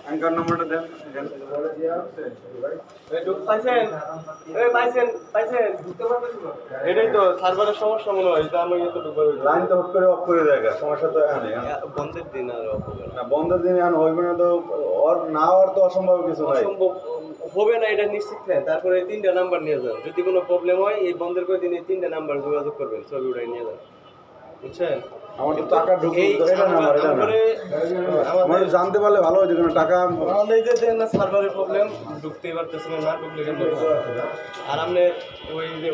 Anchor নম্বরটা দেন। এটাই তো সার্ভারের সমস্যা মনে হয়, এটা আমি লাইন তো হুট করে অফ করে দেয়, সমস্যা তো এখানে। বন্ধের দিন আর হবে না। না, বন্ধের দিনে এখন হইবে না তো, ওর না হওয়ার তো অসম্ভব কিছু নাই। অসম্ভব হবে না এটা নিশ্চিত নেই। তারপরে এই 3টা নাম্বার নিয়ে যান, যদি কোনো প্রবলেম হয় এই বন্ধের করে দিন এই 3টা নাম্বার যোগাযোগ করবেন, ছবি উঠাই নিয়ে যান, বুঝছেন? আমার তো টাকা ঢুকবে, এটা না আমার, এটা না। আমার জানতে পারলে ভালো হতো, কোনো টাকা আমাদের এই যে না সার্ভারের প্রবলেম, ঢুকতেই পারতেছে না, না ঢুকলে কেন? আর আপনি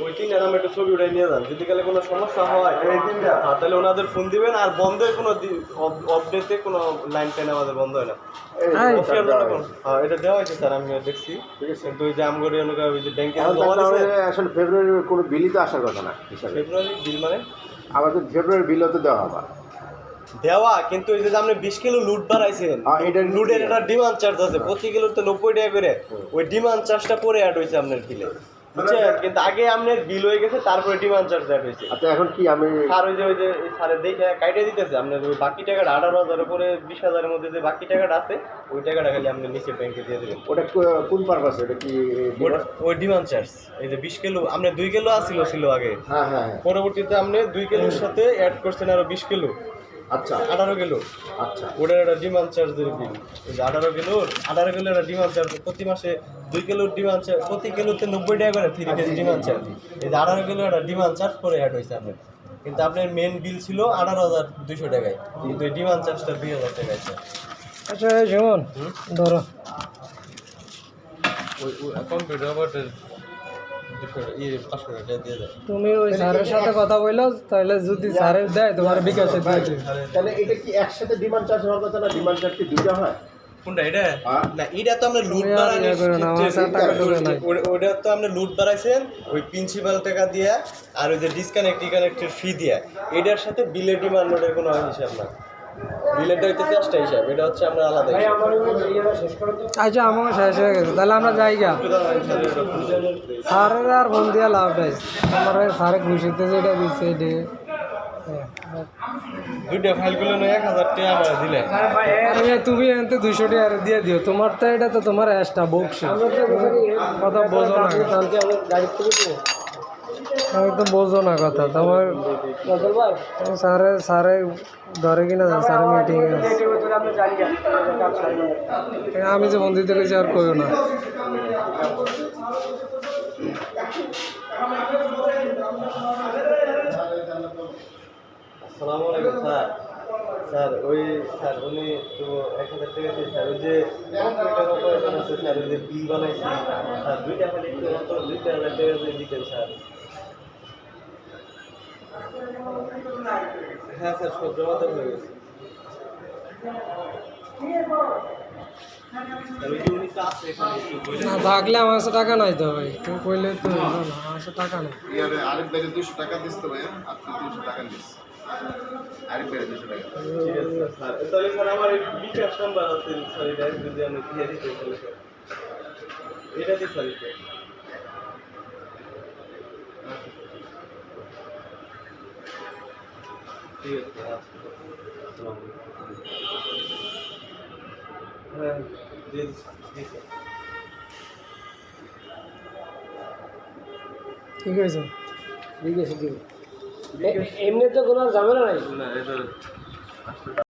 ওই 3টা নাম্বার একটু ছবি উঠাই নিয়ে যান, যদি কালে কোনো সমস্যা হয় এই 3টা, তাহলে ওনাদের ফোন দিবেন। আর বন্ধের কোনো অপডেটে কোনো লাইন টাইন আমাদের বন্ধ হয় না। এটা দেওয়া হয়েছে স্যার, আমি দেখছি, কিন্তু ওই যে আমগরে ওই যে ব্যাংকে আসলে ফেব্রুয়ারির কোনো বিলই তো আসার কথা না হিসাবে। ফেব্রুয়ারি বিল মানে আমাদের ফেব্রুয়ারি বিলও তো দেওয়া হবে দেওয়া, কিন্তু ওই যে আপনি 20 কিলো লুট বাড়াইছেন, এটা লুটের একটা ডিমান্ড চার্জ আছে, প্রতি কিলোর তো 90 টাকা করে, ওই ডিমান্ড চার্জটা পরে অ্যাড হয়েছে আপনার বিলে, বুঝছেন? কিন্তু আগে আপনার বিল হয়ে গেছে, তারপরে ডিমান্ড চার্জ অ্যাড হয়েছে। আচ্ছা, এখন কি আমি স্যার ওই যে স্যারের দেখে কাইটে দিতেছে আপনার ওই বাকি টাকাটা 18,000 উপরে 20,000-এর মধ্যে যে বাকি টাকাটা আছে, ওই টাকাটা খালি আপনি নিচে ব্যাংকে দিয়ে দেবেন। ওটা কোন পারপাসে? ওটা কি ওই ডিমান্ড চার্জ, এই যে 20 কিলো আপনার 2 কিলো ছিল আগে, হ্যাঁ হ্যাঁ হ্যাঁ, পরবর্তীতে আপনি 2 কিলোর সাথে অ্যাড করছেন আরো 20 কিলো, আচ্ছা 18 কিলো। আচ্ছা ওটার একটা ডিমান্ড চার্জের বিল, ওই যে 18 কিলোর একটা ডিমান্ড চার্জ প্রতি মাসে, 2 কিলোর ডিমান্ড চার্জ প্রতি কিলোতে 90 টাকা করে 3 কেজি ডিমান্ড চার্জ, এই যে 18 কিলো একটা ডিমান্ড চার্জ করে অ্যাড হয়েছে আপনার। কিন্তু আপনার মেন বিল ছিল 18,200 টাকায়, কিন্তু এই ডিমান্ড চার্জটা 2,000 টাকায় স্যার। আচ্ছা যেমন ধরো ওই কম্পিউটার অপারেটর 500 টাকা দিয়ে দেয়। তুমি ওই স্যারের সাথে কথা বললো, তাহলে যদি স্যারের দেয় তোমার বিকাশে দিয়ে দিবে। তাহলে এটা কি একসাথে ডিমান্ড চার্জ হওয়ার কথা না? ডিমান্ড চার্জ কি দুটো হয়? কোনটা এটা? না এটা তো আমরা লুট তুমি আর ইয়ে করো না, আমার স্যার টাকা ঢোকে নাই। ওটা তো আমরা লুট বাড়াইছেন ওই প্রিন্সিপাল টাকা দিয়ে, আর ওই যে ডিসকানেক্টের ফি দিয়ে, এটার সাথে বিলের ডিমান্ড নোটের কোনো হিসাব না। বিলেরটা হইতে 5টা হিসাব, এটা হচ্ছে আমরা আলাদা হিসাব। আচ্ছা আমার শেষ হয়ে গেছে, তাহলে আমরা যাই গা। স্যারের আর ফোন দিয়া লাভ নাই, আমার স্যারে খুশিতে যেটা দিচ্ছে এটি। দুইটা ফাইলগুলো 1,000 টাকা আমরা দিলে আরে তুমি এনতে 200 টাকা দিয়ে দিও, তোমার তো এটা তো তোমার এক্সট্রা বকশি, কথা বোঝো না, আমি তো বোঝো না কথা তোমার। স্যারে ধরে কিনা স্যারে মিটিং আমি যে বন্ধু থেকে আর কইও না। আসসালামু আলাইকুম স্যার। স্যার ওই স্যার উনি তো 1,000 টাকা দিয়ে স্যার ওই যে কম্পিউটার অপারেটর আছে স্যার, ওই যে বিল বানাইছি স্যার, 2টা খালি একটু অত 2,000 টাকা দিয়ে দিতেন স্যার। হ্যাঁ স্যার, সব জমা তো হয়ে গেছে। না থাকলে আমার কাছে টাকা নাই তো ভাই, তুমি কইলে তো হইলো না, আমার কাছে টাকা নাই। আরেক বাইরে 200 টাকা দিস তো ভাইয়া, আপনি 200 টাকা দিস, আরেক বাইরে 200 টাকা। ঠিক আছে স্যার, তাহলে স্যার আমার এই বিকাশ নাম্বার আছে স্যার, এটা যদি আমি দিয়ে দিতে তাহলে স্যার এটা দিই স্যার। ঠিক আছে স্যার, আসসালামু আলাইকুম। হ্যাঁ দিন স্যার। ঠিক আছে ঠিক আছে, এমনি তো কোনো ঝামেলা নাই। না এটা